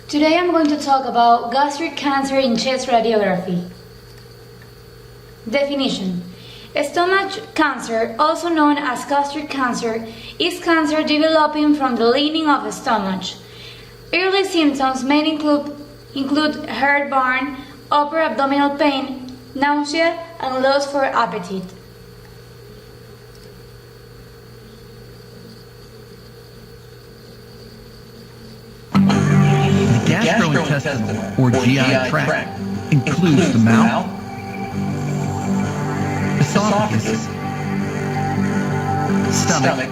Today I'm going to talk about gastric cancer in chest radiography. Definition. Stomach cancer, also known as gastric cancer, is cancer developing from the lining of the stomach. Early symptoms may include heartburn, upper abdominal pain, nausea, and loss for appetite. The gastrointestinal or GI tract includes the mouth, esophagus, stomach,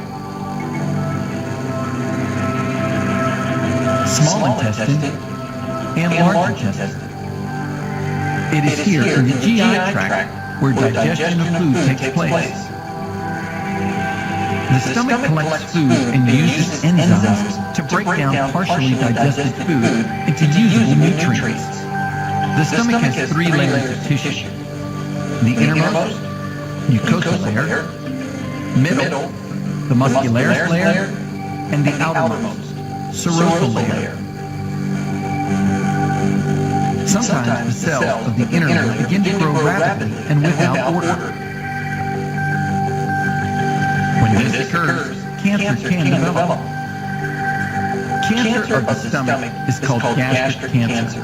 small intestine, and large intestine. It is here in the GI tract where digestion of food takes place. The stomach collects food and uses enzymes to break down partially digested food into usable nutrients. The stomach has three layers of tissue: the innermost, mucosal layer, middle, the muscularis layer, and the outermost, serosal layer. Sometimes the cells of the inner layer begin to grow rapidly and without order. When this occurs, cancer can develop. Cancer of the stomach is called gastric cancer.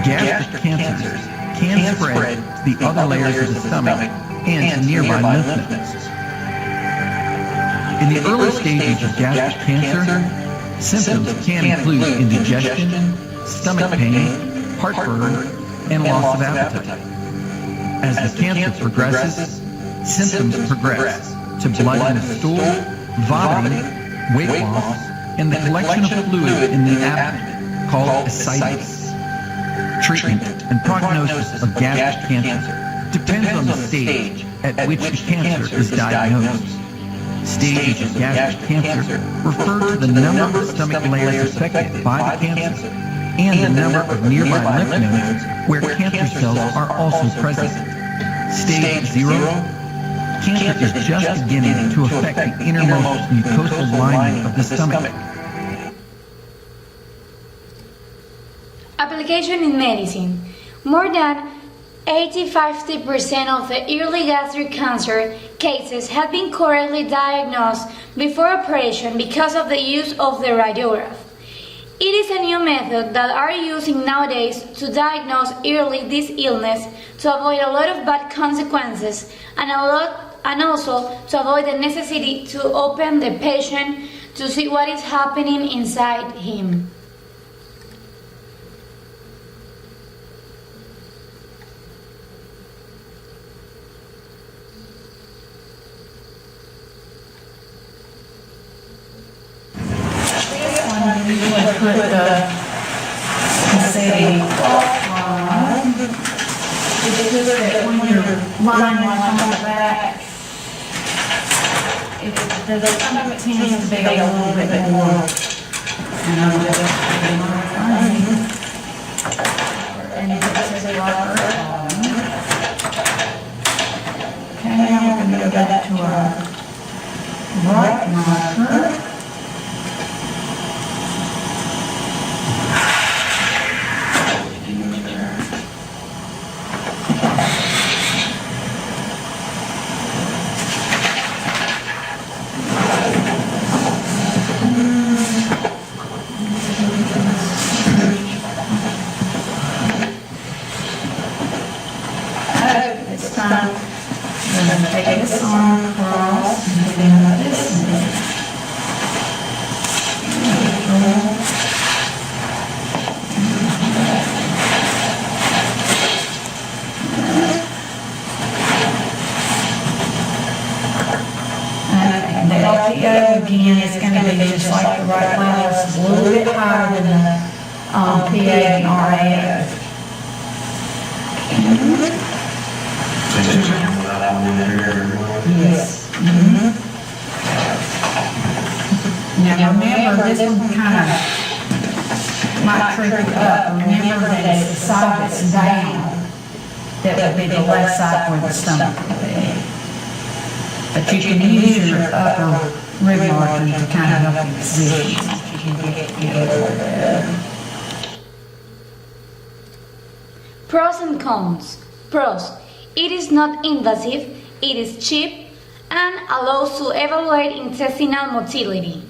Gastric cancers can spread to the other layers of the stomach and to nearby lymph nodes. In the early stages of gastric cancer, symptoms can include indigestion, stomach pain, heartburn, and loss of appetite. As the cancer progresses, symptoms progress to blood in the stool, vomiting, weight loss, and the collection of fluid in the abdomen, called ascites. Treatment and prognosis of gastric cancer depends on the stage at which the cancer is diagnosed. Stages of gastric cancer refer to the number of stomach layers affected by the cancer and the number of nearby lymph nodes where cancer cells are also present. Stage 0, cancer is just beginning to affect the innermost mucosal lining of the stomach. Application in medicine. More than 80–50% of the early gastric cancer cases have been correctly diagnosed before operation because of the use of the radiograph. It is a new method that are using nowadays to diagnose early this illness to avoid a lot of bad consequences and also to avoid the necessity to open the patient to see what is happening inside him. You would put the say line. It's just that when you're lying on the back, the stomach tends to be a little bit more, and it says locker. Okay, now we're going to go back to our right marker. It's time. I'm going to take this arm across and then like this. And the LPO again is going to be just like the right lateral. It's a little bit higher than the PA and RAO. Yes. Now remember, this one kind of might trip you up. Remember that it's the side that's down that would be the left side where the stomach would be. But you can use your upper rib margin to kind of help you position. You can get over there. Pros and cons. Pros. It is not invasive, it is cheap, and allows to evaluate intestinal motility.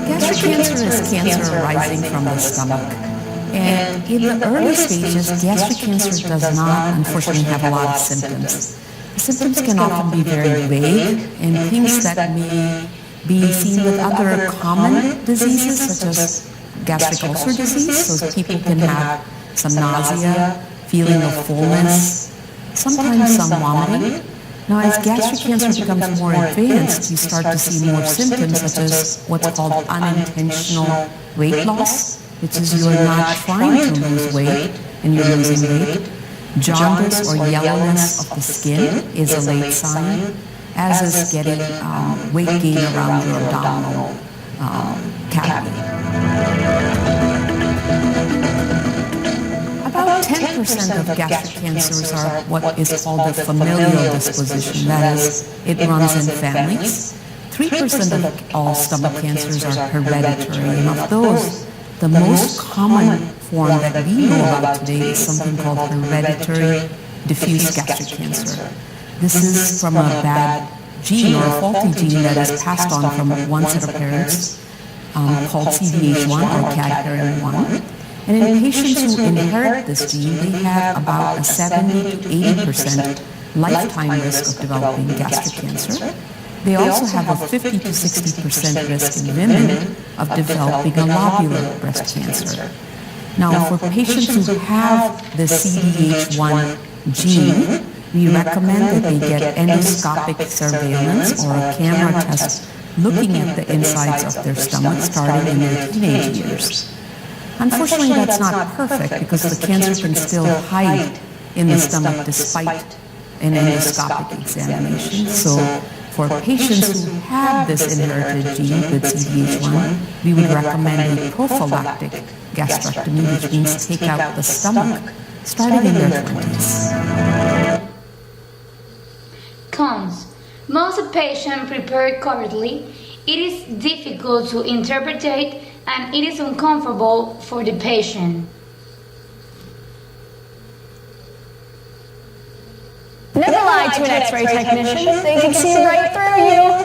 Gastric cancer is cancer arising from the stomach. And in the early stages, gastric cancer does not, unfortunately, have a lot of symptoms. The symptoms can often be very vague and things that may be seen with other common diseases, such as gastric ulcer disease. So people can have some nausea, feeling of fullness, sometimes some vomiting. Now, as gastric cancer becomes more advanced, you start to see more symptoms such as what's called unintentional weight loss, which is you're not trying to lose weight and you're losing weight. Jaundice or yellowness of the skin is a late sign, as is getting weight gain around your abdominal cavity. About 10% of gastric cancers are what is called the familial disposition. That is, it runs in families. 3% of all stomach cancers are hereditary, and of those, the most common form that we know about today is something called hereditary diffuse gastric cancer. This is from a bad gene or a faulty gene that is passed on from one set of parents called CDH1 or cadherin-1. And in patients who inherit this gene, they have about a 70 to 80% lifetime risk of developing gastric cancer. They also have a 50 to 60% risk in women of developing a lobular breast cancer. Now, for patients who have the CDH1 gene, we recommend that they get endoscopic surveillance or a camera test looking at the insides of their stomach starting in their teenage years. Unfortunately, that's not perfect because the cancer can still hide in the stomach despite an endoscopic examination. So, for patients who have this inherited gene with CDH1, we would recommend a prophylactic gastrectomy, which means take out the stomach starting in their 20s. Cons. Most patients prepare correctly. It is difficult to interpret and it is uncomfortable for the patient. Never lie to an X-ray technician. They can see right through you.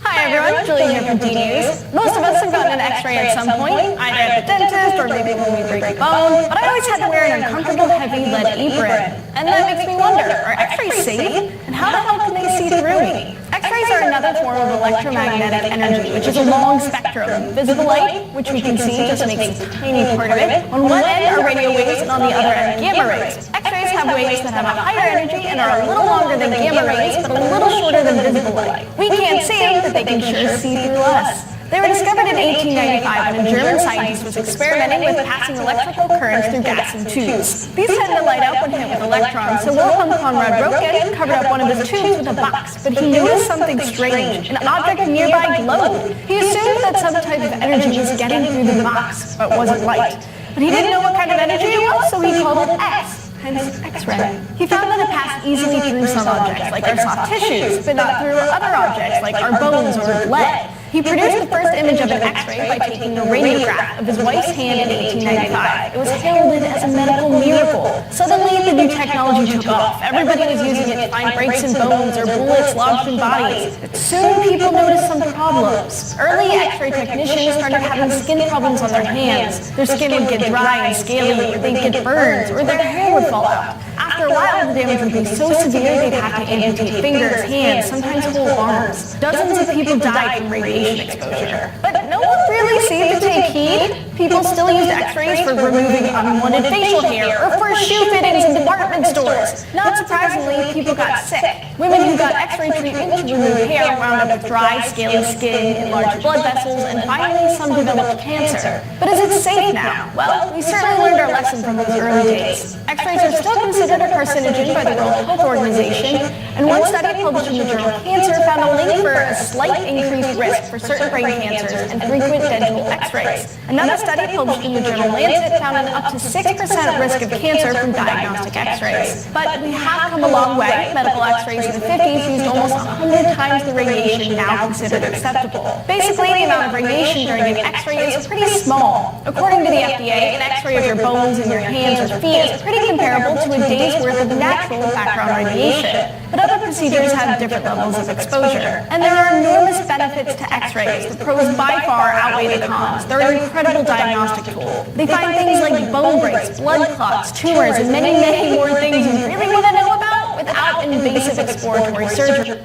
Hi everyone, Julie here from D News. Most of us have gotten an X-ray at some point, either at the dentist or maybe when we break a bone, but I always had to wear an uncomfortable heavy lead apron. And that makes me wonder, are X-rays safe? And how the hell can they see through me? X-rays are another form of electromagnetic energy, which is a long spectrum. Visible light, which we can see, just makes a tiny part of it. On one end are radio waves, and on the other end, gamma rays. X-rays have waves that have a higher energy and are a little longer than gamma rays, but a little shorter than visible light. We can't see them, but they can sure see through us. They were discovered in 1895 when a German scientist was experimenting with passing electrical currents through gas in tubes. These tend to light up when hit with electrons, so Wilhelm Conrad broke in, covered up one of his tubes with a box, but he noticed something strange. An object nearby glowed. He assumed that some type of energy was getting through the box, but it wasn't light. But he didn't know what kind of energy it was, so he called it X, hence X-ray. He found that it passed easily through some objects, like our soft tissues, but not through other objects, like our bones or lead. He produced the first image of an X-ray by taking a radiograph of his wife's hand in 1895. It was heralded as a medical miracle. Suddenly, the new technology took off. Everybody was using it to find breaks in bones or bullets lodged in bodies. Soon, people noticed some problems. Early X-ray technicians started having skin problems on their hands. Their skin would get dry and scaly, or they'd get burns, or their hair would fall out. After a while, the damage would be so severe they'd have to amputate fingers, hands, sometimes whole arms. Dozens of people died from radiation exposure. But no one really seemed to take heed. People still used X-rays for removing unwanted facial hair or for shoe fittings in department stores. Not surprisingly, people got sick. Women who got X-ray treatment to remove hair wound up with dry, scaly skin, enlarged blood vessels, and finally some developed cancer. But is it safe now? Well, we certainly learned our lesson from those early days. X-rays are still considered a carcinogen by the World Health Organization, and one study published in the journal Cancer found a link for a slight increased risk for certain brain cancers and frequent dental X-rays. Another study published in the journal Lancet found an up to 6% risk of cancer from diagnostic x-rays. But we have come a long way. Medical x-rays in the 50s used almost 100 times the radiation now considered acceptable. Basically, the amount of radiation during an x-ray is pretty small. According to the FDA, an x-ray of your bones in your hands or feet is pretty comparable to a day's worth of natural background radiation. But other procedures have different levels of exposure. And there are enormous benefits to x-rays. The pros by far outweigh the cons. They're an incredible diagnostic tool. They find things like bone breaks, blood clots, tumors, and many, many more things you really want to know about without invasive exploratory surgery.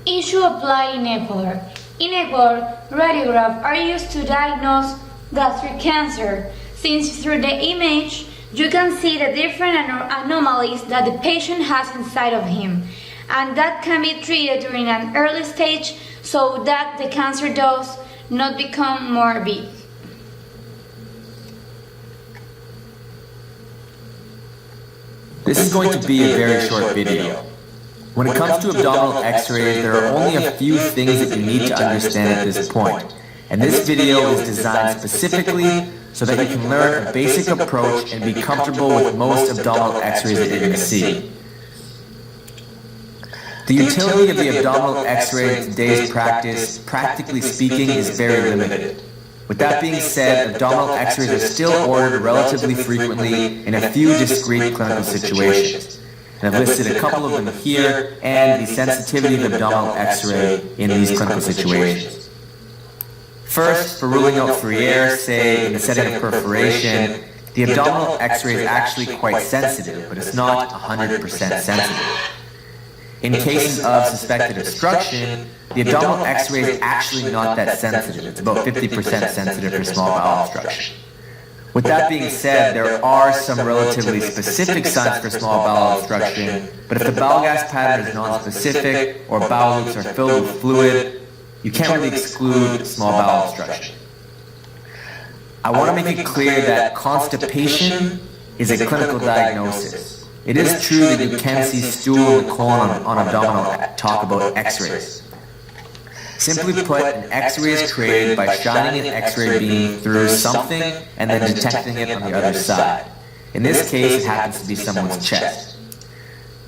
Issue applied in Ecuador. In Ecuador, radiographs are used to diagnose gastric cancer, since through the image you can see the different anomalies that the patient has inside of him, and that can be treated during an early stage so that the cancer does not become more big. This is going to be a very short video. When it comes to abdominal x-rays, there are only a few things that you need to understand at this point. And this video is designed specifically so that you can learn a basic approach and be comfortable with most abdominal x-rays that you're going to see. The utility of the abdominal x-ray in today's practice, practically speaking, is very limited. With that being said, abdominal x-rays are still ordered relatively frequently in a few discrete clinical situations. And I've listed a couple of them here and the sensitivity of the abdominal x-ray in these clinical situations. First, for ruling out free air, say in the setting of perforation, the abdominal x-ray is actually quite sensitive, but it's not 100% sensitive. In cases of suspected obstruction, the abdominal x-ray is actually not that sensitive. It's about 50% sensitive for small bowel obstruction. With that being said, there are some relatively specific signs for small bowel obstruction, but if the bowel gas pattern is non-specific or bowel loops are filled with fluid, you can't really exclude small bowel obstruction. I want to make it clear that constipation is a clinical diagnosis. It is true that you can see stool in the colon on abdominal talk about x-rays. Simply put, an x-ray is created by shining an x-ray beam through something and then detecting it on the other side. In this case, it happens to be someone's chest.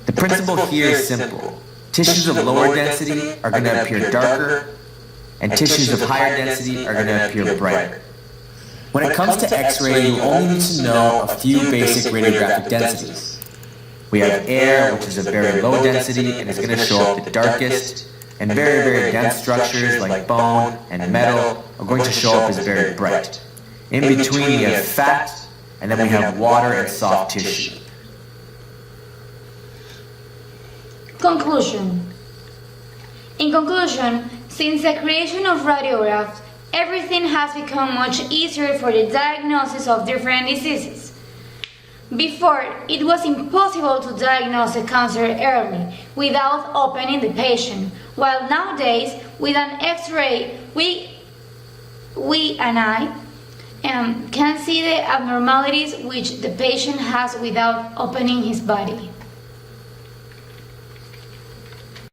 The principle here is simple. Tissues of lower density are going to appear darker, and tissues of higher density are going to appear brighter. When it comes to x-ray, you only need to know a few basic radiographic densities. We have air, which is a very low density and is going to show up the darkest, and very, very dense structures like bone and metal are going to show up as very bright. In between, we have fat, and then we have water and soft tissue. Conclusion. In conclusion, since the creation of radiographs, everything has become much easier for the diagnosis of different diseases. Before, it was impossible to diagnose a cancer early without opening the patient, while nowadays, with an X-ray, we can see the abnormalities which the patient has without opening his body.